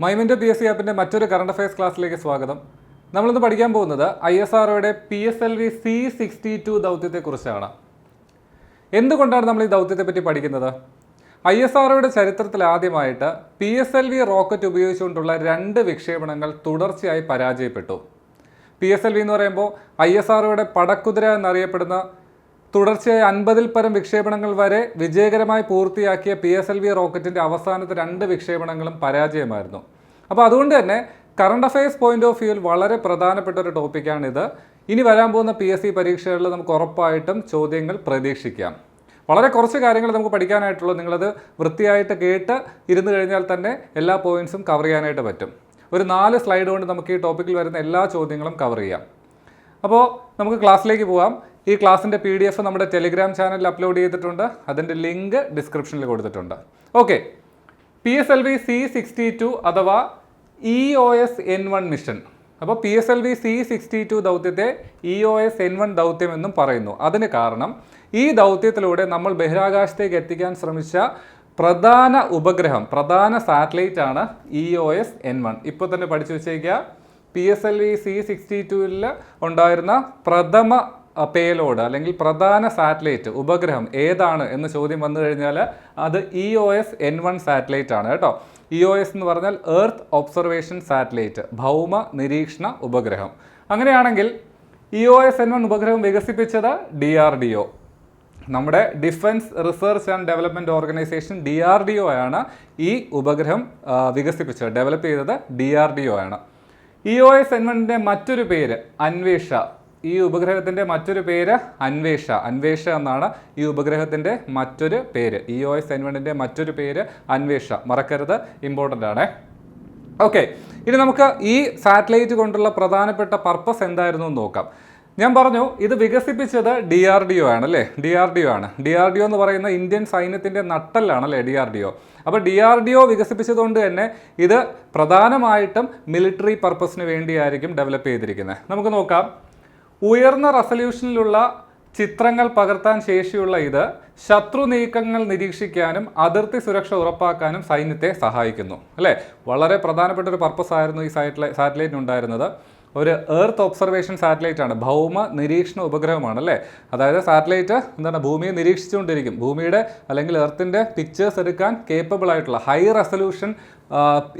മൈമിൻ്റെ P S C ആപ്പിൻ്റെ മറ്റൊരു current affairs ക്ലാസ്സിലേക്ക് സ്വാഗതം. നമ്മളിന്ന് പഠിക്കാൻ പോകുന്നത് ISROയുടെ PSLV C-62 ദൗത്യത്തെക്കുറിച്ചാണ്. എന്തുകൊണ്ടാണ് നമ്മൾ ഈ ദൗത്യത്തെ പറ്റി പഠിക്കുന്നത്? ISROയുടെ ചരിത്രത്തിൽ ആദ്യമായിട്ട് PSLV റോക്കറ്റ് ഉപയോഗിച്ചുകൊണ്ടുള്ള 2 വിക്ഷേപണങ്ങൾ തുടർച്ചയായി പരാജയപ്പെട്ടു. PSLV എന്ന് പറയുമ്പോൾ ISROയുടെ പടക്കുതിര എന്നറിയപ്പെടുന്ന തുടർച്ചയായി 50-ൽ പരം വിക്ഷേപണങ്ങൾ വരെ വിജയകരമായി പൂർത്തിയാക്കിയ PSLV റോക്കറ്റിൻ്റെ അവസാനത്തെ 2 വിക്ഷേപണങ്ങളും പരാജയമായിരുന്നു. അപ്പോൾ അതുകൊണ്ട് തന്നെ കറണ്ട് അഫയേഴ്സ് പോയിന്റ് ഓഫ് വ്യൂവിൽ വളരെ പ്രധാനപ്പെട്ട ഒരു ടോപ്പിക്കാണിത്. ഇനി വരാൻ പോകുന്ന PSC പരീക്ഷകളിൽ നമുക്ക് ഉറപ്പായിട്ടും ചോദ്യങ്ങൾ പ്രതീക്ഷിക്കാം. വളരെ കുറച്ച് കാര്യങ്ങൾ നമുക്ക് പഠിക്കാനായിട്ടുള്ളൂ. നിങ്ങളത് വൃത്തിയായിട്ട് കേട്ട് ഇരുന്ന് കഴിഞ്ഞാൽ തന്നെ എല്ലാ പോയിൻറ്സും കവർ ചെയ്യാനായിട്ട് പറ്റും. ഒരു 4 സ്ലൈഡ് കൊണ്ട് നമുക്ക് ഈ ടോപ്പിക്കിൽ വരുന്ന എല്ലാ ചോദ്യങ്ങളും കവർ ചെയ്യാം. അപ്പോൾ നമുക്ക് ക്ലാസ്സിലേക്ക് പോകാം. ഈ ക്ലാസ്സിൻ്റെ PDF നമ്മുടെ ടെലിഗ്രാം ചാനലിൽ അപ്ലോഡ് ചെയ്തിട്ടുണ്ട്. അതിൻ്റെ ലിങ്ക് ഡിസ്ക്രിപ്ഷനിൽ കൊടുത്തിട്ടുണ്ട്. ഓക്കെ, PSLV C-62 അഥവാ EOS N1 മിഷൻ. അപ്പോൾ PSLV C-62 ദൗത്യത്തെ EOS N1 ദൗത്യം എന്നും പറയുന്നു. അതിന് കാരണം ഈ ദൗത്യത്തിലൂടെ നമ്മൾ ബഹിരാകാശത്തേക്ക് എത്തിക്കാൻ ശ്രമിച്ച പ്രധാന ഉപഗ്രഹം, പ്രധാന സാറ്റലൈറ്റ് ആണ് EOS N1. ഇപ്പോൾ തന്നെ പഠിച്ചു വെച്ചേക്കുക. PSLV C-62ൽ ഉണ്ടായിരുന്ന പ്രഥമ പേലോഡ് അല്ലെങ്കിൽ പ്രധാന സാറ്റലൈറ്റ് ഉപഗ്രഹം ഏതാണ് എന്ന ചോദ്യം വന്നു കഴിഞ്ഞാൽ അത് EOS N1 സാറ്റലൈറ്റ് ആണ് കേട്ടോ. EOS എന്ന് പറഞ്ഞാൽ എർത്ത് ഒബ്സർവേഷൻ സാറ്റലൈറ്റ്, ഭൗമ നിരീക്ഷണ ഉപഗ്രഹം. അങ്ങനെയാണെങ്കിൽ EOS N1 ഉപഗ്രഹം വികസിപ്പിച്ചത് DRDO, നമ്മുടെ defence research and development organisation DRDO ആണ് ഈ ഉപഗ്രഹം വികസിപ്പിച്ചത്, ഡെവലപ്പ് ചെയ്തത് DRDO ആണ്. EOS N1ൻ്റെ മറ്റൊരു പേര് അന്വേഷ. ഈ ഉപഗ്രഹത്തിൻ്റെ മറ്റൊരു പേര് അന്വേഷ. അന്വേഷ എന്നാണ് ഈ ഉപഗ്രഹത്തിൻ്റെ മറ്റൊരു പേര്. EOS N1ൻ്റെ മറ്റൊരു പേര് അന്വേഷ. മറക്കരുത്, ഇമ്പോർട്ടൻ്റ് ആണ്. ഓക്കെ, ഇനി നമുക്ക് ഈ സാറ്റലൈറ്റ് കൊണ്ടുള്ള പ്രധാനപ്പെട്ട പർപ്പസ് എന്തായിരുന്നു എന്ന് നോക്കാം. ഞാൻ പറഞ്ഞു ഇത് വികസിപ്പിച്ചത് DRDO ആണ് അല്ലേ. DRDO ആണ്. DRDO എന്ന് പറയുന്ന ഇന്ത്യൻ സൈന്യത്തിൻ്റെ നട്ടെല്ലാണ് അല്ലേ DRDO. അപ്പോൾ DRDO വികസിപ്പിച്ചതുകൊണ്ട് തന്നെ ഇത് പ്രധാനമായിട്ടും മിലിറ്ററി പർപ്പസിന് വേണ്ടിയായിരിക്കും ഡെവലപ്പ് ചെയ്തിരിക്കുന്നത്. നമുക്ക് നോക്കാം. ഉയർന്ന റെസല്യൂഷനിലുള്ള ചിത്രങ്ങൾ പകർത്താൻ ശേഷിയുള്ള ഇത് ശത്രു നീക്കങ്ങൾ നിരീക്ഷിക്കാനും അതിർത്തി സുരക്ഷ ഉറപ്പാക്കാനും സൈന്യത്തെ സഹായിക്കുന്നു അല്ലേ. വളരെ പ്രധാനപ്പെട്ട ഒരു പർപ്പസ് ആയിരുന്നു ഈ സാറ്റലൈറ്റിന് ഉണ്ടായിരുന്നത്. ഒരു എർത്ത് ഒബ്സർവേഷൻ സാറ്റലൈറ്റ് ആണ്, ഭൗമ നിരീക്ഷണ ഉപഗ്രഹമാണ് അല്ലേ. അതായത് സാറ്റലൈറ്റ് എന്താണ്, ഭൂമിയെ നിരീക്ഷിച്ചുകൊണ്ടിരിക്കും. ഭൂമിയുടെ അല്ലെങ്കിൽ എർത്തിൻ്റെ പിക്ചേഴ്സ് എടുക്കാൻ കേപ്പബിൾ ആയിട്ടുള്ള ഹൈ റെസല്യൂഷൻ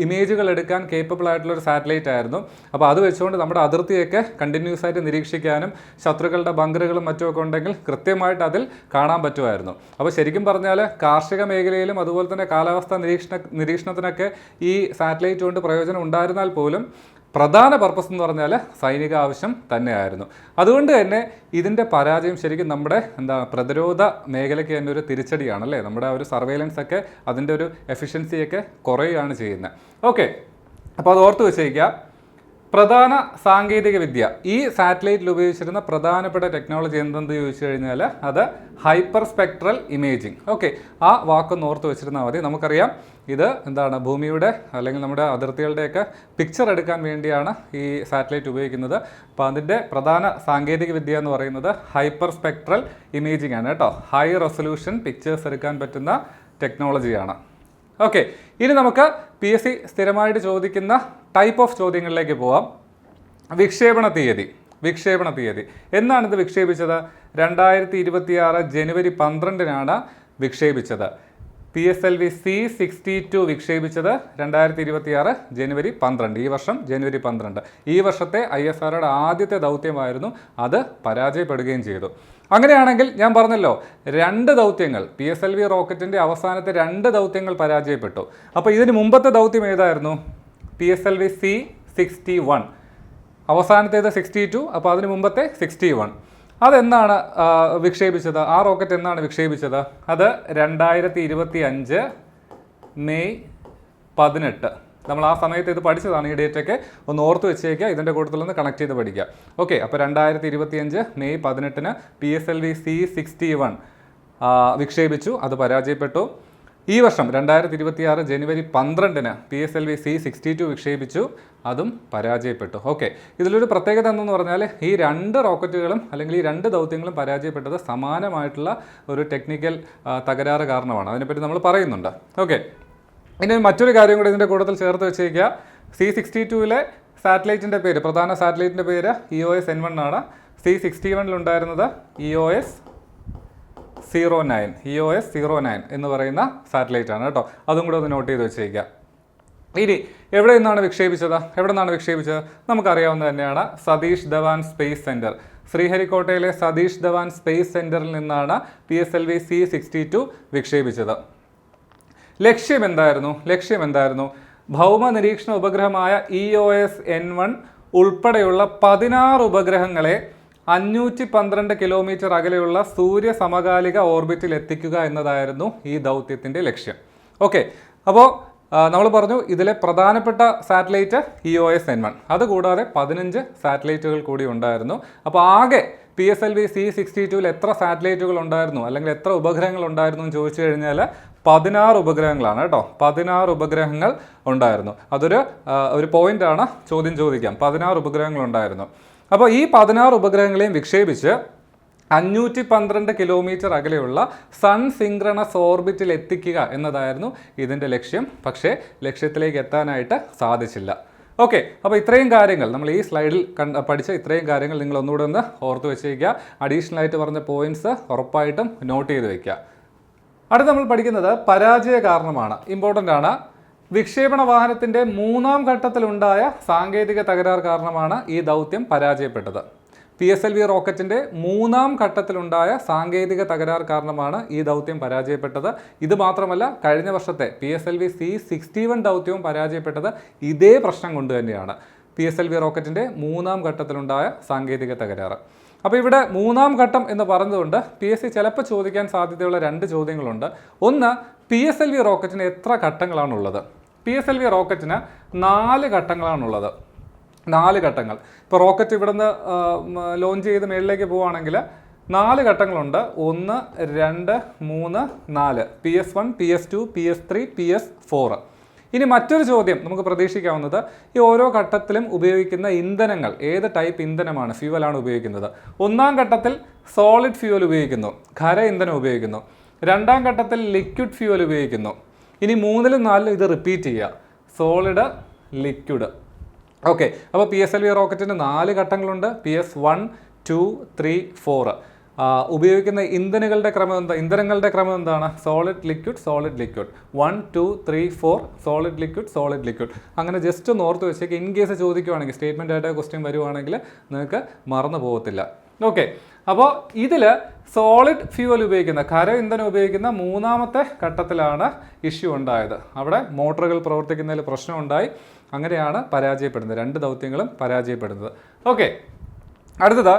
ഇമേജുകൾ എടുക്കാൻ കേപ്പബിൾ ആയിട്ടുള്ള ഒരു സാറ്റലൈറ്റ് ആയിരുന്നു. അപ്പോൾ അത് വെച്ചുകൊണ്ട് നമ്മുടെ അതിർത്തിയൊക്കെ കണ്ടിന്യൂസ് ആയിട്ട് നിരീക്ഷിക്കാനും ശത്രുക്കളുടെ ബങ്കറുകളും മറ്റുമൊക്കെ ഉണ്ടെങ്കിൽ കൃത്യമായിട്ട് അതിൽ കാണാൻ പറ്റുമായിരുന്നു. അപ്പോൾ ശരിക്കും പറഞ്ഞാൽ കാർഷിക മേഖലയിലും അതുപോലെ തന്നെ കാലാവസ്ഥാ നിരീക്ഷണത്തിനൊക്കെ ഈ സാറ്റലൈറ്റ് കൊണ്ട് പ്രയോജനം ഉണ്ടായിരുന്നാൽ പോലും പ്രധാന പർപ്പസ് എന്ന് പറഞ്ഞാൽ സൈനിക ആവശ്യം തന്നെയായിരുന്നു. അതുകൊണ്ട് തന്നെ ഇതിൻ്റെ പരാജയം ശരിക്കും നമ്മുടെ പ്രതിരോധ മേഖലയ്ക്ക് തന്നെ ഒരു തിരിച്ചടിയാണ് അല്ലേ. നമ്മുടെ ഒരു സർവൈലൻസ് ഒക്കെ അതിൻ്റെ ഒരു എഫിഷ്യൻസിയൊക്കെ കുറയുകയാണ് ചെയ്യുന്നത്. ഓക്കെ, അപ്പോൾ അത് ഓർത്ത് വെച്ചേക്കുക. പ്രധാന സാങ്കേതിക വിദ്യ, ഈ സാറ്റലൈറ്റിൽ ഉപയോഗിച്ചിരുന്ന പ്രധാനപ്പെട്ട ടെക്നോളജി എന്തെന്ന് ചോദിച്ചു കഴിഞ്ഞാൽ അത് ഹൈപ്പർ സ്പെക്ട്രൽ ഇമേജിങ്. ഓക്കെ, ആ വാക്കൊന്ന് ഓർത്ത് വെച്ചിരുന്നാൽ മതി. നമുക്കറിയാം ഇത് എന്താണ്, ഭൂമിയുടെ അല്ലെങ്കിൽ നമ്മുടെ അതിർത്തികളുടെയൊക്കെ പിക്ചർ എടുക്കാൻ വേണ്ടിയാണ് ഈ സാറ്റലൈറ്റ് ഉപയോഗിക്കുന്നത്. അപ്പോൾ അതിൻ്റെ പ്രധാന സാങ്കേതിക വിദ്യ എന്ന് പറയുന്നത് ഹൈപ്പർ സ്പെക്ട്രൽ ഇമേജിംഗ് ആണ് കേട്ടോ. ഹൈ റെസൊല്യൂഷൻ പിക്ചേഴ്സ് എടുക്കാൻ പറ്റുന്ന ടെക്നോളജിയാണ്. ഓക്കെ, ഇനി നമുക്ക് PSC സ്ഥിരമായിട്ട് ചോദിക്കുന്ന ടൈപ്പ് ഓഫ് ചോദ്യങ്ങളിലേക്ക് പോവാം. വിക്ഷേപണ തീയതി എന്നാണിത് വിക്ഷേപിച്ചത്? 2026 ജനുവരി 12-നാണ് വിക്ഷേപിച്ചത്. PSLV C-62 വിക്ഷേപിച്ചത് 2026 ജനുവരി 12, ഈ വർഷം ജനുവരി 12. ഈ വർഷത്തെ ISROയുടെ ആദ്യത്തെ ദൗത്യമായിരുന്നു. അത് പരാജയപ്പെടുകയും ചെയ്തു. അങ്ങനെയാണെങ്കിൽ ഞാൻ പറഞ്ഞല്ലോ 2 ദൗത്യങ്ങൾ, PSLV റോക്കറ്റിൻ്റെ അവസാനത്തെ 2 ദൗത്യങ്ങൾ പരാജയപ്പെട്ടു. അപ്പോൾ ഇതിന് മുമ്പത്തെ ദൗത്യം ഏതായിരുന്നു? PSLV C-61. അവസാനത്തേത് 62, അപ്പോൾ അതിന് മുമ്പത്തെ 61. അതെന്നാണ് വിക്ഷേപിച്ചത്? ആ റോക്കറ്റ് എന്നാണ് വിക്ഷേപിച്ചത്? അത് 2025 മെയ് 18. നമ്മൾ ആ സമയത്ത് ഇത് പഠിച്ചതാണ്. ഈ ഡേറ്റൊക്കെ ഒന്ന് ഓർത്ത് വെച്ചേക്കുക, ഇതിൻ്റെ കൂട്ടത്തിലൊന്ന് കണക്ട് ചെയ്ത് പഠിക്കുക. ഓക്കെ, അപ്പോൾ 2025 മെയ് 18 PSLV C-61 വിക്ഷേപിച്ചു. അത് പരാജയപ്പെട്ടു. ഈ വർഷം 2026 ജനുവരി 12-ന് PSLV C-62 വിക്ഷേപിച്ചു. അതും പരാജയപ്പെട്ടു. ഓക്കെ, ഇതിലൊരു പ്രത്യേകത എന്തെന്ന് പറഞ്ഞാൽ ഈ 2 റോക്കറ്റുകളും അല്ലെങ്കിൽ ഈ 2 ദൗത്യങ്ങളും പരാജയപ്പെട്ടത് സമാനമായിട്ടുള്ള ഒരു ടെക്നിക്കൽ തകരാറ് കാരണമാണ്. അതിനെപ്പറ്റി നമ്മൾ പറയുന്നുണ്ട്. ഓക്കെ, ഇനി മറ്റൊരു കാര്യം കൂടി ഇതിൻ്റെ കൂട്ടത്തിൽ ചേർത്ത് വെച്ചേക്കുക, C62 സാറ്റലൈറ്റിൻ്റെ പേര്, പ്രധാന സാറ്റലൈറ്റിൻ്റെ പേര് EOS N1 ആണ്. C61 ഉണ്ടായിരുന്നത് EOS 09 എന്ന് പറയുന്ന സാറ്റലൈറ്റ് ആണ് കേട്ടോ. അതും കൂടെ ഒന്ന് നോട്ട് ചെയ്ത് വെച്ചേക്കുക. ഇനി എവിടെ നിന്നാണ് വിക്ഷേപിച്ചത്? നമുക്കറിയാവുന്നത് തന്നെയാണ്, സതീഷ് ധവാൻ സ്പേസ് സെൻറ്റർ. ശ്രീഹരിക്കോട്ടയിലെ സതീഷ് ധവാൻ സ്പേസ് സെൻറ്ററിൽ നിന്നാണ് PSLV C62 വിക്ഷേപിച്ചത്. ലക്ഷ്യം എന്തായിരുന്നു? ഭൗമ നിരീക്ഷണ ഉപഗ്രഹമായ EOS N1 ഉൾപ്പെടെയുള്ള 16 ഉപഗ്രഹങ്ങളെ 512 കിലോമീറ്റർ അകലെയുള്ള സൂര്യ സമകാലിക ഓർബിറ്റിൽ എത്തിക്കുക എന്നതായിരുന്നു ഈ ദൗത്യത്തിൻ്റെ ലക്ഷ്യം. ഓക്കെ, അപ്പോൾ നമ്മൾ പറഞ്ഞു ഇതിലെ പ്രധാനപ്പെട്ട സാറ്റലൈറ്റ് EOS N1, അതുകൂടാതെ 15 സാറ്റലൈറ്റുകൾ കൂടി ഉണ്ടായിരുന്നു. അപ്പോൾ ആകെ PSLV C62 എത്ര സാറ്റലൈറ്റുകൾ ഉണ്ടായിരുന്നു, അല്ലെങ്കിൽ എത്ര ഉപഗ്രഹങ്ങൾ ഉണ്ടായിരുന്നു എന്ന് ചോദിച്ചു കഴിഞ്ഞാൽ 16 ഉപഗ്രഹങ്ങളാണ് കേട്ടോ. 16 ഉപഗ്രഹങ്ങൾ ഉണ്ടായിരുന്നു. അതൊരു പോയിന്റാണ്, ചോദ്യം ചോദിക്കാം. 16 ഉപഗ്രഹങ്ങൾ ഉണ്ടായിരുന്നു. അപ്പോൾ ഈ 16 ഉപഗ്രഹങ്ങളെയും വിക്ഷേപിച്ച് 512 കിലോമീറ്റർ അകലെയുള്ള സൺ സിങ്ക്രണസ് ഓർബിറ്റിൽ എത്തിക്കുക എന്നതായിരുന്നു ഇതിൻ്റെ ലക്ഷ്യം. പക്ഷേ ലക്ഷ്യത്തിലേക്ക് എത്താനായിട്ട് സാധിച്ചില്ല. ഓക്കെ, അപ്പോൾ ഇത്രയും കാര്യങ്ങൾ നമ്മൾ ഈ സ്ലൈഡിൽ പഠിച്ച ഇത്രയും കാര്യങ്ങൾ നിങ്ങൾ ഒന്നുകൂടെ ഒന്ന് ഓർത്ത് വെച്ചേക്കുക. അഡീഷണൽ ആയിട്ട് പറഞ്ഞ പോയിന്റ്സ് ഉറപ്പായിട്ടും നോട്ട് ചെയ്ത് വയ്ക്കുക. അടുത്ത് നമ്മൾ പഠിക്കുന്നത് പരാജയ കാരണമാണ്. ഇമ്പോർട്ടൻ്റ് ആണ്. വിക്ഷേപണ വാഹനത്തിൻ്റെ 3ാം ഘട്ടത്തിലുണ്ടായ സാങ്കേതിക തകരാർ കാരണമാണ് ഈ ദൗത്യം പരാജയപ്പെട്ടത്. PSLV റോക്കറ്റിൻ്റെ 3ാം ഘട്ടത്തിലുണ്ടായ സാങ്കേതിക തകരാർ കാരണമാണ് ഈ ദൗത്യം പരാജയപ്പെട്ടത്. ഇത് മാത്രമല്ല, കഴിഞ്ഞ വർഷത്തെ PSLV C61 ദൗത്യവും പരാജയപ്പെട്ടത് ഇതേ പ്രശ്നം കൊണ്ട് തന്നെയാണ്. PSLV റോക്കറ്റിൻ്റെ 3ാം ഘട്ടത്തിലുണ്ടായ സാങ്കേതിക തകരാറ്. അപ്പോൾ ഇവിടെ 3ാം ഘട്ടം എന്ന് പറഞ്ഞതുകൊണ്ട് PSC ചിലപ്പോൾ ചോദിക്കാൻ സാധ്യതയുള്ള 2 ചോദ്യങ്ങളുണ്ട്. ഒന്ന്, PSLV റോക്കറ്റിന് എത്ര ഘട്ടങ്ങളാണുള്ളത്? PSLV റോക്കറ്റിന് 4 ഘട്ടങ്ങളാണുള്ളത്. 4 ഘട്ടങ്ങൾ. ഇപ്പോൾ റോക്കറ്റ് ഇവിടുന്ന് ലോഞ്ച് ചെയ്ത് മേളിലേക്ക് പോവുകയാണെങ്കിൽ 4 ഘട്ടങ്ങളുണ്ട്. 1, 2, 3, 4. PS1, PS2, PS3, PS4. ഇനി മറ്റൊരു ചോദ്യം നമുക്ക് പ്രതീക്ഷിക്കാവുന്നത്, ഈ ഓരോ ഘട്ടത്തിലും ഉപയോഗിക്കുന്ന ഇന്ധനങ്ങൾ ഏത് ടൈപ്പ് ഇന്ധനമാണ്, ഫ്യൂവലാണ് ഉപയോഗിക്കുന്നത്? 1ാം ഘട്ടത്തിൽ സോളിഡ് ഫ്യൂവൽ ഉപയോഗിക്കുന്നു, ഖര ഇന്ധനം ഉപയോഗിക്കുന്നു. 2ാം ഘട്ടത്തിൽ ലിക്വിഡ് ഫ്യൂവൽ ഉപയോഗിക്കുന്നു. ഇനി 3ലും 4ലും ഇത് റിപ്പീറ്റ് ചെയ്യുക, സോളിഡ്, ലിക്വിഡ്. ഓക്കെ, അപ്പോൾ PSLV റോക്കറ്റിന് 4 ഘട്ടങ്ങളുണ്ട്. PS1, 2, 3, 4. ഉപയോഗിക്കുന്ന ഇന്ധനങ്ങളുടെ ക്രമം എന്താണ്? Solid liquid 1, 2, 3, 4 solid liquid. അങ്ങനെ ജസ്റ്റ് ഒന്ന് ഓർത്ത് വെച്ചേക്ക്. ഇൻ കേസ് ചോദിക്കുവാണെങ്കിൽ, സ്റ്റേറ്റ്മെൻ്റ് ആയിട്ട് ക്വസ്റ്റ്യൻ വരുവാണെങ്കിൽ നിങ്ങൾക്ക് മറന്നു പോകത്തില്ല. ഓക്കെ, അപ്പോൾ ഇതിൽ സോളിഡ് ഫ്യൂവൽ ഉപയോഗിക്കുന്ന, ഖര ഇന്ധനം ഉപയോഗിക്കുന്ന 3ാമത്തെ ഘട്ടത്തിലാണ് ഇഷ്യൂ ഉണ്ടായത്. അവിടെ മോട്ടറുകൾ പ്രവർത്തിക്കുന്നതിൽ പ്രശ്നമുണ്ടായി. അങ്ങനെയാണ് പരാജയപ്പെടുന്നത്. 2 ദൗത്യങ്ങളും പരാജയപ്പെടുന്നത്. ഓക്കെ, അടുത്തത്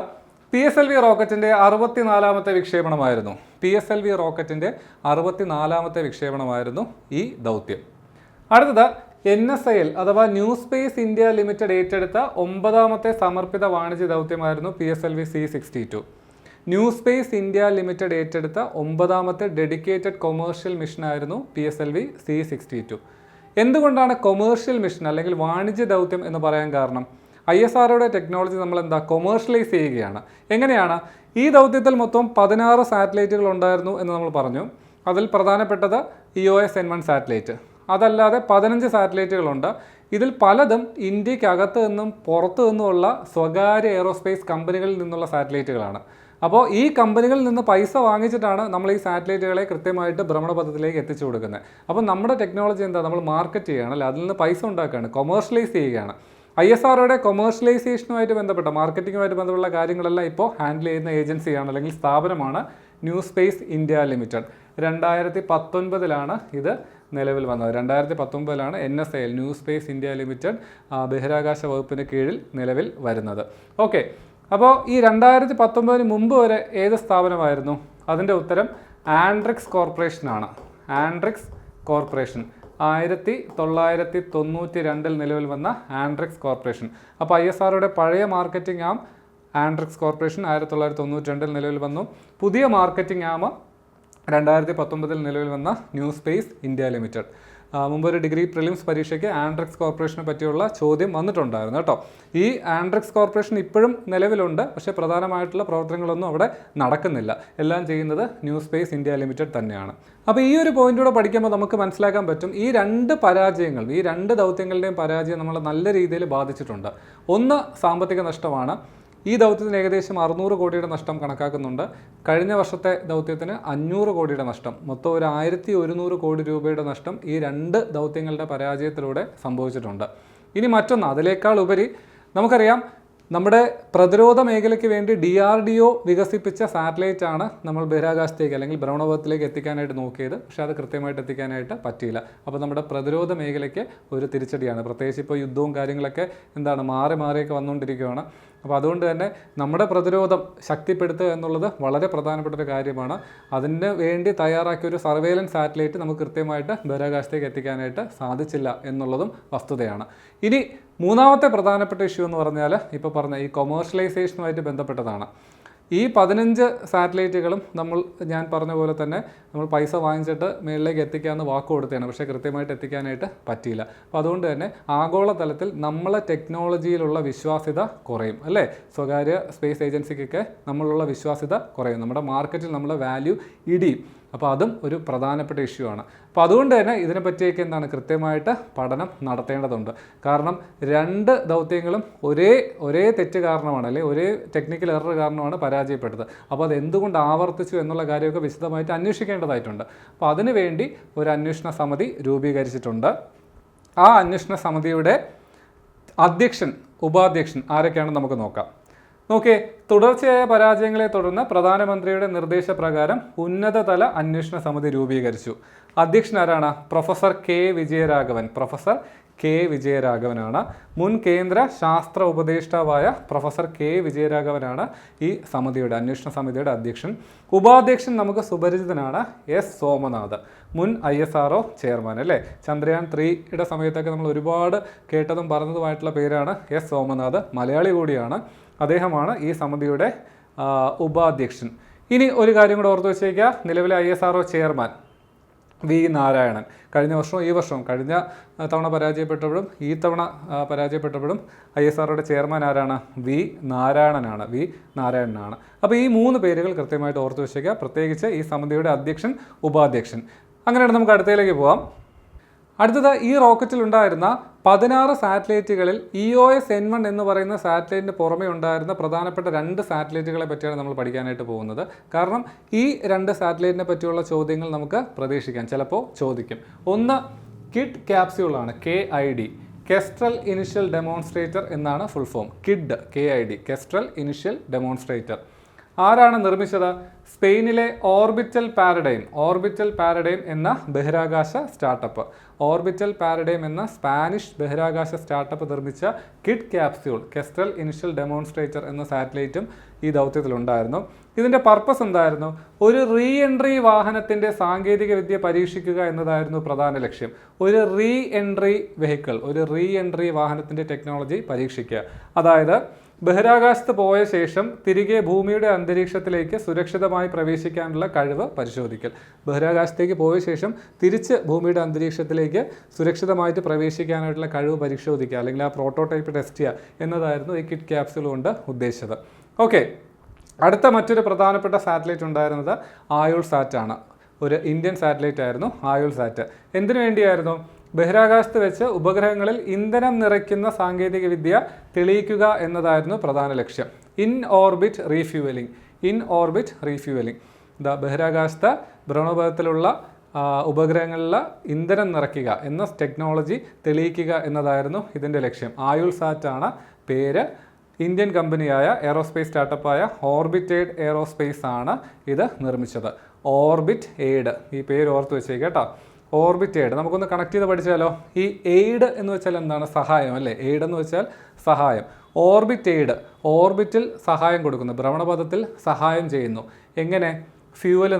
PSLV റോക്കറ്റിൻ്റെ 64ാമത്തെ വിക്ഷേപണമായിരുന്നു. PSLV റോക്കറ്റിൻ്റെ 64ാമത്തെ വിക്ഷേപണമായിരുന്നു ഈ ദൗത്യം. അടുത്തത് NSIL അഥവാ ന്യൂ സ്പേസ് ഇന്ത്യ ലിമിറ്റഡ് ഏറ്റെടുത്ത 9ാമത്തെ സമർപ്പിത വാണിജ്യ ദൗത്യമായിരുന്നു PSLV C62. New space India limited ഏറ്റെടുത്ത 9ാമത്തെ ഡെഡിക്കേറ്റഡ് കൊമേഴ്ഷ്യൽ മിഷനായിരുന്നു PSLV C62. എന്തുകൊണ്ടാണ് കൊമേഴ്ഷ്യൽ മിഷൻ അല്ലെങ്കിൽ വാണിജ്യ ദൗത്യം എന്ന് പറയാൻ കാരണം? ISROയുടെ ടെക്നോളജി നമ്മൾ കൊമേഴ്ഷ്യലൈസ് ചെയ്യുകയാണ്. എങ്ങനെയാണ്? ഈ ദൗത്യത്തിൽ മൊത്തം 16 സാറ്റലൈറ്റുകൾ ഉണ്ടായിരുന്നു എന്ന് നമ്മൾ പറഞ്ഞു. അതിൽ പ്രധാനപ്പെട്ടത് EOS N1 സാറ്റലൈറ്റ്. അതല്ലാതെ 15 സാറ്റലൈറ്റുകളുണ്ട്. ഇതിൽ പലതും ഇന്ത്യക്കകത്ത് നിന്നും പുറത്തു നിന്നുമുള്ള സ്വകാര്യ എയറോസ്പേസ് കമ്പനികളിൽ നിന്നുള്ള സാറ്റലൈറ്റുകളാണ്. അപ്പോൾ ഈ കമ്പനികളിൽ നിന്ന് പൈസ വാങ്ങിച്ചിട്ടാണ് നമ്മൾ ഈ സാറ്റലൈറ്റുകളെ കൃത്യമായിട്ട് ഭ്രമണപഥത്തിലേക്ക് എത്തിച്ചു കൊടുക്കുന്നത്. അപ്പോൾ നമ്മുടെ ടെക്നോളജി നമ്മൾ മാർക്കറ്റ് ചെയ്യുകയാണ്, അല്ലേ? അതിൽ നിന്ന് പൈസ ഉണ്ടാക്കുകയാണ്, കൊമേഴ്ഷ്യലൈസ് ചെയ്യുകയാണ്. ISROയുടെ കൊമേഴ്ഷ്യലൈസേഷനുമായിട്ട് ബന്ധപ്പെട്ട, മാർക്കറ്റിങ്ങുമായിട്ട് ബന്ധപ്പെട്ട കാര്യങ്ങളെല്ലാം ഇപ്പോൾ ഹാൻഡിൽ ചെയ്യുന്ന ഏജൻസിയാണ് അല്ലെങ്കിൽ സ്ഥാപനമാണ് ന്യൂ സ്പേസ് ഇന്ത്യ ലിമിറ്റഡ്. 2019 ഇത് നിലവിൽ വന്നത്. 2019 NSIL new space India limited ബഹിരാകാശ വകുപ്പിന് കീഴിൽ നിലവിൽ വരുന്നത്. ഓക്കെ, അപ്പോൾ ഈ 2019 മുമ്പ് വരെ ഏത് സ്ഥാപനമായിരുന്നു? അതിൻ്റെ ഉത്തരം ആൻഡ്രിക്സ് കോർപ്പറേഷനാണ്. ആൻഡ്രിക്സ് കോർപ്പറേഷൻ 1992 നിലവിൽ വന്ന ആൻഡ്രിക്സ് കോർപ്പറേഷൻ. അപ്പോൾ ISROയുടെ പഴയ മാർക്കറ്റിംഗ് ആം ആൻഡ്രിക്സ് കോർപ്പറേഷൻ 1992 നിലവിൽ വന്നു. പുതിയ മാർക്കറ്റിംഗ് ആം 2019 നിലവിൽ വന്ന ന്യൂ സ്പേസ് ഇന്ത്യ ലിമിറ്റഡ്. മുമ്പൊരു ഡിഗ്രി പ്രിലിംസ് പരീക്ഷയ്ക്ക് ആൻഡ്രിക്സ് കോർപ്പറേഷനെ പറ്റിയുള്ള ചോദ്യം വന്നിട്ടുണ്ടായിരുന്നു കേട്ടോ. ഈ ആൻഡ്രിക്സ് കോർപ്പറേഷൻ ഇപ്പോഴും നിലവിലുണ്ട്, പക്ഷേ പ്രധാനമായിട്ടുള്ള പ്രവർത്തനങ്ങളൊന്നും അവിടെ നടക്കുന്നില്ല. എല്ലാം ചെയ്യുന്നത് ന്യൂ സ്പേസ് ഇന്ത്യ ലിമിറ്റഡ് തന്നെയാണ്. അപ്പോൾ ഈ ഒരു പോയിന്റൂടെ പഠിക്കുമ്പോൾ നമുക്ക് മനസ്സിലാക്കാൻ പറ്റും ഈ രണ്ട് പരാജയങ്ങൾ, ഈ രണ്ട് ദൗത്യങ്ങളുടെയും പരാജയം നമ്മളെ നല്ല രീതിയിൽ ബാധിച്ചിട്ടുണ്ട്. ഒന്ന് സാമ്പത്തിക നഷ്ടമാണ്. ഈ ദൗത്യത്തിന് ഏകദേശം 600 കോടിയുടെ നഷ്ടം കണക്കാക്കുന്നുണ്ട്. കഴിഞ്ഞ വർഷത്തെ ദൗത്യത്തിന് 500 കോടിയുടെ നഷ്ടം, മൊത്തം ഒരു 1100 കോടി രൂപയുടെ നഷ്ടം ഈ രണ്ട് ദൗത്യങ്ങളുടെ പരാജയത്തിലൂടെ സംഭവിച്ചിട്ടുണ്ട്. ഇനി മറ്റൊന്ന്, അതിനേക്കാൾ ഉപരി നമുക്കറിയാം, നമ്മുടെ പ്രതിരോധ മേഖലയ്ക്ക് വേണ്ടി DRDO വികസിപ്പിച്ച സാറ്റലൈറ്റാണ് നമ്മൾ ബഹിരാകാശത്തേക്ക് അല്ലെങ്കിൽ ഭ്രമണപഥത്തിലേക്ക് എത്തിക്കാനായിട്ട് നോക്കിയത്. പക്ഷേ അത് കൃത്യമായിട്ട് എത്തിക്കാനായിട്ട് പറ്റിയില്ല. അപ്പോൾ നമ്മുടെ പ്രതിരോധ മേഖലയ്ക്ക് ഒരു തിരിച്ചടിയാണ്. പ്രത്യേകിച്ച് ഇപ്പോൾ യുദ്ധവും കാര്യങ്ങളൊക്കെ മാറിയൊക്കെ വന്നുകൊണ്ടിരിക്കുകയാണ്. അപ്പോൾ അതുകൊണ്ട് തന്നെ നമ്മുടെ പ്രതിരോധം ശക്തിപ്പെടുത്തുക എന്നുള്ളത് വളരെ പ്രധാനപ്പെട്ട ഒരു കാര്യമാണ്. അതിന് വേണ്ടി തയ്യാറാക്കിയ ഒരു സർവേലൻസ് സാറ്റലൈറ്റ് നമുക്ക് കൃത്യമായിട്ട് ബഹിരാകാശത്തേക്ക് എത്തിക്കാനായിട്ട് സാധിച്ചില്ല എന്നുള്ളതും വസ്തുതയാണ്. ഇനി മൂന്നാമത്തെ പ്രധാനപ്പെട്ട ഇഷ്യൂ എന്ന് പറഞ്ഞാൽ ഇപ്പോൾ പറഞ്ഞ ഈ കൊമേഴ്ഷ്യലൈസേഷനുമായിട്ട് ബന്ധപ്പെട്ടതാണ്. ഈ 15 സാറ്റലൈറ്റുകളും ഞാൻ പറഞ്ഞ പോലെ തന്നെ നമ്മൾ പൈസ വാങ്ങിച്ചിട്ട് മുകളിലേക്ക് എത്തിക്കാമെന്ന് വാക്ക് കൊടുത്തതാണ്, പക്ഷേ കൃത്യമായിട്ട് എത്തിക്കാനായിട്ട് പറ്റിയില്ല. അപ്പോൾ അതുകൊണ്ട് തന്നെ ആഗോളതലത്തിൽ നമ്മളെ ടെക്നോളജിയിലുള്ള വിശ്വാസ്യത കുറയും അല്ലേ. സ്വകാര്യ സ്പേസ് ഏജൻസിക്കൊക്കെ നമ്മളുള്ള വിശ്വാസ്യത കുറയും, നമ്മുടെ മാർക്കറ്റിൽ നമ്മളെ വാല്യൂ ഇടിയും. അപ്പോൾ അതും ഒരു പ്രധാനപ്പെട്ട ഇഷ്യൂ ആണ്. അപ്പോൾ അതുകൊണ്ട് തന്നെ ഇതിനെപ്പറ്റിയൊക്കെ കൃത്യമായിട്ട് പഠനം നടത്തേണ്ടതുണ്ട്. കാരണം രണ്ട് ദൗത്യങ്ങളും ഒരേ തെറ്റ് കാരണമാണ്, അല്ലെങ്കിൽ ഒരേ ടെക്നിക്കൽ എറർ കാരണമാണ് പരാജയപ്പെട്ടത്. അപ്പോൾ അത് എന്തുകൊണ്ട് ആവർത്തിച്ചു എന്നുള്ള കാര്യമൊക്കെ വിശദമായിട്ട് അന്വേഷിക്കേണ്ടതായിട്ടുണ്ട്. അപ്പോൾ അതിനുവേണ്ടി ഒരു അന്വേഷണ സമിതി രൂപീകരിച്ചിട്ടുണ്ട്. ആ അന്വേഷണ സമിതിയുടെ അധ്യക്ഷൻ, ഉപാധ്യക്ഷൻ ആരൊക്കെയാണെന്ന് നമുക്ക് നോക്കാം. തുടർച്ചയായ പരാജയങ്ങളെ തുടർന്ന് പ്രധാനമന്ത്രിയുടെ നിർദ്ദേശപ്രകാരം ഉന്നതതല അന്വേഷണ സമിതി രൂപീകരിച്ചു. അധ്യക്ഷൻ ആരാണ്? പ്രൊഫസർ കെ വിജയരാഘവനാണ്. മുൻ കേന്ദ്ര ശാസ്ത്ര ഉപദേഷ്ടാവായ പ്രൊഫസർ കെ വിജയരാഘവനാണ് ഈ അന്വേഷണ സമിതിയുടെ അധ്യക്ഷൻ. ഉപാധ്യക്ഷൻ നമുക്ക് സുപരിചിതനാണ്, എസ് സോമനാഥ്, മുൻ ISRO ചെയർമാൻ അല്ലേ. ചന്ദ്രയാൻ 3യുടെ സമയത്തൊക്കെ നമ്മൾ ഒരുപാട് കേട്ടതും പറഞ്ഞതുമായിട്ടുള്ള പേരാണ് എസ് സോമനാഥ്. മലയാളി കൂടിയാണ്. അദ്ദേഹമാണ് ഈ സമിതിയുടെ ഉപാധ്യക്ഷൻ. ഇനി ഒരു കാര്യം കൂടെ ഓർത്തു വെച്ചേക്കുക, നിലവിലെ ISRO ചെയർമാൻ വി നാരായണൻ. കഴിഞ്ഞ വർഷവും ഈ വർഷവും, കഴിഞ്ഞ തവണ പരാജയപ്പെട്ടപ്പോഴും ഈ തവണ പരാജയപ്പെട്ടപ്പോഴും ISROയുടെ ചെയർമാൻ ആരാണ്? വി നാരായണനാണ്. അപ്പോൾ ഈ 3 പേരുകൾ കൃത്യമായിട്ട് ഓർത്തു വെച്ചേക്കുക, പ്രത്യേകിച്ച് ഈ സമിതിയുടെ അധ്യക്ഷൻ, ഉപാധ്യക്ഷൻ. അങ്ങനെയാണ് നമുക്ക് അടുത്തയിലേക്ക് പോവാം. അടുത്തത്, ഈ റോക്കറ്റിൽ ഉണ്ടായിരുന്ന 16 സാറ്റലൈറ്റുകളിൽ EOS N1 എന്ന് പറയുന്ന സാറ്റലൈറ്റിന് പുറമെ ഉണ്ടായിരുന്ന പ്രധാനപ്പെട്ട 2 സാറ്റലൈറ്റുകളെ പറ്റിയാണ് നമ്മൾ പഠിക്കാനായിട്ട് പോകുന്നത്. കാരണം ഈ 2 സാറ്റലൈറ്റിനെ പറ്റിയുള്ള ചോദ്യങ്ങൾ നമുക്ക് പ്രതീക്ഷിക്കാം, ചിലപ്പോൾ ചോദിക്കും. ഒന്ന് കിഡ് ക്യാപ്സ്യൂളാണ്, KID, കെസ്ട്രൽ ഇനിഷ്യൽ ഡെമോൺസ്ട്രേറ്റർ എന്നാണ് full form. KID, KID, kestrel initial demonstrator. ആരാണ് നിർമ്മിച്ചത്? സ്പെയിനിലെ ഓർബിറ്റൽ പാരഡൈം എന്ന ബഹിരാകാശ സ്റ്റാർട്ടപ്പ്. ഓർബിറ്റൽ പാരഡൈം എന്ന സ്പാനിഷ് ബഹിരാകാശ സ്റ്റാർട്ടപ്പ് നിർമ്മിച്ച KID capsule, kestrel initial demonstrator എന്ന സാറ്റലൈറ്റും ഈ ദൗത്യത്തിലുണ്ടായിരുന്നു. ഇതിൻ്റെ പർപ്പസ് എന്തായിരുന്നു? ഒരു റീ എൻട്രി വാഹനത്തിൻ്റെ സാങ്കേതിക വിദ്യ പരീക്ഷിക്കുക എന്നതായിരുന്നു പ്രധാന ലക്ഷ്യം. ഒരു റീ എൻട്രി വാഹനത്തിൻ്റെ ടെക്നോളജി പരീക്ഷിക്കുക. അതായത് ബഹിരാകാശത്ത് പോയ ശേഷം തിരികെ ഭൂമിയുടെ അന്തരീക്ഷത്തിലേക്ക് സുരക്ഷിതമായി പ്രവേശിക്കാനുള്ള കഴിവ് പരിശോധിക്കൽ. ബഹിരാകാശത്തേക്ക് പോയ ശേഷം തിരിച്ച് ഭൂമിയുടെ അന്തരീക്ഷത്തിലേക്ക് സുരക്ഷിതമായിട്ട് പ്രവേശിക്കാനായിട്ടുള്ള കഴിവ് പരിശോധിക്കുക, അല്ലെങ്കിൽ ആ പ്രോട്ടോടൈപ്പ് ടെസ്റ്റ് ചെയ്യുക എന്നതായിരുന്നു ഈ കിഡ് ക്യാപ്സ്യൂൾ കൊണ്ട് ഉദ്ദേശിച്ചത്. അടുത്ത മറ്റൊരു പ്രധാനപ്പെട്ട സാറ്റലൈറ്റ് ഉണ്ടായിരുന്നത് ആയുൾ സാറ്റാണ്. ഒരു ഇന്ത്യൻ സാറ്റലൈറ്റ് ആയിരുന്നു ആയുൾ സാറ്റ്. എന്തിനു വേണ്ടിയായിരുന്നു? ബഹിരാകാശത്ത് വെച്ച് ഉപഗ്രഹങ്ങളിൽ ഇന്ധനം നിറയ്ക്കുന്ന സാങ്കേതിക വിദ്യ തെളിയിക്കുക എന്നതായിരുന്നു പ്രധാന ലക്ഷ്യം. In orbit refuelling. ബഹിരാകാശത്ത് ഭ്രമണപഥത്തിലുള്ള ഉപഗ്രഹങ്ങളിൽ ഇന്ധനം നിറയ്ക്കുക എന്ന ടെക്നോളജി തെളിയിക്കുക എന്നതായിരുന്നു ഇതിൻ്റെ ലക്ഷ്യം. ആയുൾ സാറ്റാണ് പേര്. ഇന്ത്യൻ കമ്പനിയായ എയറോസ്പേസ് സ്റ്റാർട്ടപ്പായ ഓർബിറ്റേഡ് എയറോസ്പേസ് ആണ് ഇത് നിർമ്മിച്ചത്. ഓർബിറ്റ് എയ്ഡ്, ഈ പേര് ഓർത്ത് വെച്ചേക്ക് കേട്ടോ. ഓർബിറ്റേഡ് നമുക്കൊന്ന് കണക്ട് ചെയ്ത് പഠിച്ചാലോ. ഈ എയ്ഡ് എന്ന് വെച്ചാൽ എന്താണ്? സഹായം അല്ലേ. എയ്ഡ് എന്ന് വെച്ചാൽ സഹായം. ഓർബിറ്റേഡ്, ഓർബിറ്റിൽ സഹായം കൊടുക്കുന്നു, ഭ്രമണപഥത്തിൽ സഹായം ചെയ്യുന്നു. എങ്ങനെ? ഫ്യൂവൽ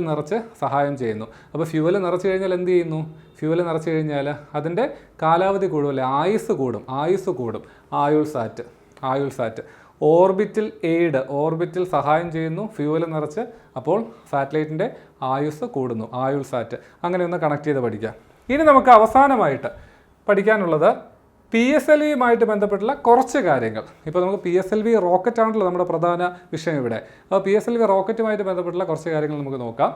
നിറച്ച് സഹായം ചെയ്യുന്നു. അപ്പോൾ ഫ്യൂവൽ നിറച്ച് കഴിഞ്ഞാൽ എന്ത് ചെയ്യുന്നു? ഫ്യൂവൽ നിറച്ച് കഴിഞ്ഞാൽ അതിൻ്റെ കാലാവധി കൂടും അല്ലേ, ആയുസ് കൂടും. ആയുൾ സാറ്റ്. ഓർബിറ്റിൽ എയ്ഡ്, ഓർബിറ്റിൽ സഹായം ചെയ്യുന്നു, ഫ്യൂവൽ നിറച്ച്, അപ്പോൾ സാറ്റലൈറ്റിൻ്റെ ആയുസ് കൂടുന്നു, ആയുൾ സാറ്റ്. അങ്ങനെ ഒന്ന് കണക്ട് ചെയ്ത് പഠിക്കാം. ഇനി നമുക്ക് അവസാനമായിട്ട് പഠിക്കാനുള്ളത് PSLVയുമായിട്ട് ബന്ധപ്പെട്ടുള്ള കുറച്ച് കാര്യങ്ങൾ. ഇപ്പോൾ നമുക്ക് PSLV റോക്കറ്റ് ആണല്ലോ നമ്മുടെ പ്രധാന വിഷയം ഇവിടെ. അപ്പോൾ PSLV റോക്കറ്റുമായിട്ട് ബന്ധപ്പെട്ടുള്ള കുറച്ച് കാര്യങ്ങൾ നമുക്ക് നോക്കാം.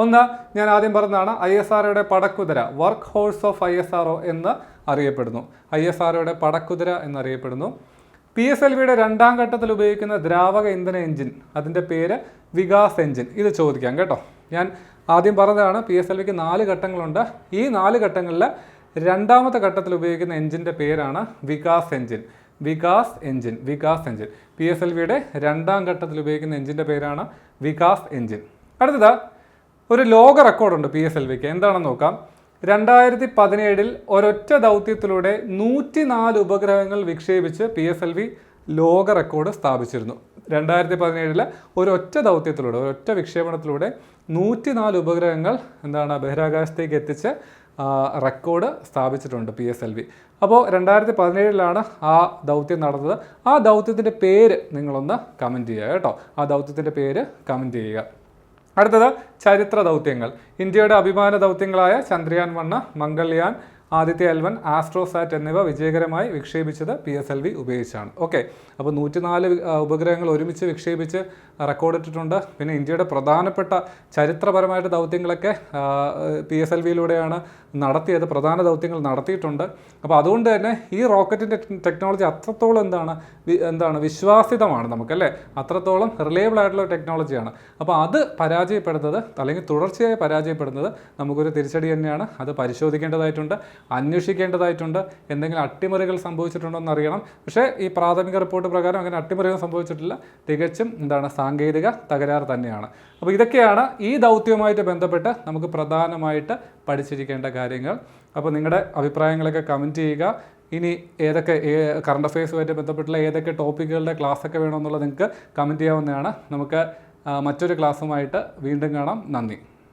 ഒന്ന്, ഞാൻ ആദ്യം പറഞ്ഞതാണ് ISROയുടെ പടക്കുതിര, വർക്ക് ഹോഴ്സ് ഓഫ് ISRO എന്ന് അറിയപ്പെടുന്നു. ISROയുടെ പടക്കുതിര എന്നറിയപ്പെടുന്നു. PSLVയുടെ രണ്ടാം ഘട്ടത്തിൽ ഉപയോഗിക്കുന്ന ദ്രാവക ഇന്ധന എഞ്ചിൻ, അതിൻ്റെ പേര് വികാസ് എഞ്ചിൻ. ഇത് ചോദിക്കാം കേട്ടോ. ഞാൻ ആദ്യം പറഞ്ഞതാണ് PSLVക്ക് 4 ഘട്ടങ്ങളുണ്ട്. ഈ 4 ഘട്ടങ്ങളിൽ രണ്ടാമത്തെ ഘട്ടത്തിൽ ഉപയോഗിക്കുന്ന എഞ്ചിൻ്റെ പേരാണ് വികാസ് എഞ്ചിൻ. വികാസ് എഞ്ചിൻ. PSLVയുടെ രണ്ടാം ഘട്ടത്തിൽ ഉപയോഗിക്കുന്ന എഞ്ചിൻ്റെ പേരാണ് വികാസ് എഞ്ചിൻ. അടുത്തത്, ഒരു ലോക റെക്കോർഡുണ്ട് PSLVക്ക്. എന്താണെന്ന് നോക്കാം. 2017 ഒരൊറ്റ ദൗത്യത്തിലൂടെ 104 ഉപഗ്രഹങ്ങൾ വിക്ഷേപിച്ച് PSLV ലോക റെക്കോർഡ് സ്ഥാപിച്ചിരുന്നു. 2017 ഒരൊറ്റ ദൗത്യത്തിലൂടെ, ഒരൊറ്റ വിക്ഷേപണത്തിലൂടെ 104 ഉപഗ്രഹങ്ങൾ ബഹിരാകാശത്തേക്ക് എത്തിച്ച് റെക്കോർഡ് സ്ഥാപിച്ചിട്ടുണ്ട് PSLV. അപ്പോൾ 2017 ആ ദൗത്യം നടന്നത്. ആ ദൗത്യത്തിൻ്റെ പേര് നിങ്ങളൊന്ന് കമൻറ്റ് ചെയ്യുക കേട്ടോ. ആ ദൗത്യത്തിൻ്റെ പേര് കമൻറ്റ് ചെയ്യുക. അടുത്തത്, ചരിത്ര ദൗത്യങ്ങൾ. ഇന്ത്യയുടെ അഭിമാന ദൗത്യങ്ങളായ ചന്ദ്രയാൻ 1, മംഗൾയാൻ, ആദിത്യ L1, ആസ്ട്രോസാറ്റ് എന്നിവ വിജയകരമായി വിക്ഷേപിച്ചത് PSLV ഉപയോഗിച്ചാണ്. ഓക്കെ, അപ്പോൾ 104 ഉപഗ്രഹങ്ങൾ ഒരുമിച്ച് വിക്ഷേപിച്ച് റെക്കോർഡിട്ടിട്ടുണ്ട്. പിന്നെ ഇന്ത്യയുടെ പ്രധാനപ്പെട്ട ചരിത്രപരമായിട്ട് ദൗത്യങ്ങളൊക്കെ PSLVയിലൂടെയാണ് നടത്തിയത്. പ്രധാന ദൗത്യങ്ങൾ നടത്തിയിട്ടുണ്ട്. അപ്പോൾ അതുകൊണ്ട് തന്നെ ഈ റോക്കറ്റിൻ്റെ ടെക്നോളജി അത്രത്തോളം വിശ്വാസിതമാണ് നമുക്കല്ലേ, അത്രത്തോളം റിലയബിൾ ആയിട്ടുള്ള ടെക്നോളജിയാണ്. അപ്പോൾ അത് പരാജയപ്പെടുന്നത്, അല്ലെങ്കിൽ തുടർച്ചയായി പരാജയപ്പെടുന്നത് നമുക്കൊരു തിരിച്ചടി തന്നെയാണ്. അത് പരിശോധിക്കേണ്ടതായിട്ടുണ്ട്, അന്വേഷിക്കേണ്ടതായിട്ടുണ്ട്. എന്തെങ്കിലും അട്ടിമറികൾ സംഭവിച്ചിട്ടുണ്ടോ എന്നറിയണം. പക്ഷേ ഈ പ്രാഥമിക റിപ്പോർട്ട് പ്രകാരം അങ്ങനെ അട്ടിമറികൾ സംഭവിച്ചിട്ടില്ല. തികച്ചും സാങ്കേതിക തകരാറ് തന്നെയാണ്. അപ്പോൾ ഇതൊക്കെയാണ് ഈ ദൗത്യവുമായിട്ട് ബന്ധപ്പെട്ട് നമുക്ക് പ്രധാനമായിട്ട് പഠിച്ചിരിക്കേണ്ട കാര്യങ്ങൾ. അപ്പോൾ നിങ്ങളുടെ അഭിപ്രായങ്ങളൊക്കെ കമൻറ്റ് ചെയ്യുക. ഇനി ഏതൊക്കെ കറണ്ട് അഫയേഴ്സുമായിട്ട് ബന്ധപ്പെട്ടുള്ള ഏതൊക്കെ ടോപ്പിക്കുകളുടെ ക്ലാസ്സൊക്കെ വേണമെന്നുള്ളത് നിങ്ങൾക്ക് കമൻറ്റ് ചെയ്യാവുന്നതാണ്. നമുക്ക് മറ്റൊരു ക്ലാസ്സുമായിട്ട് വീണ്ടും കാണാം. നന്ദി.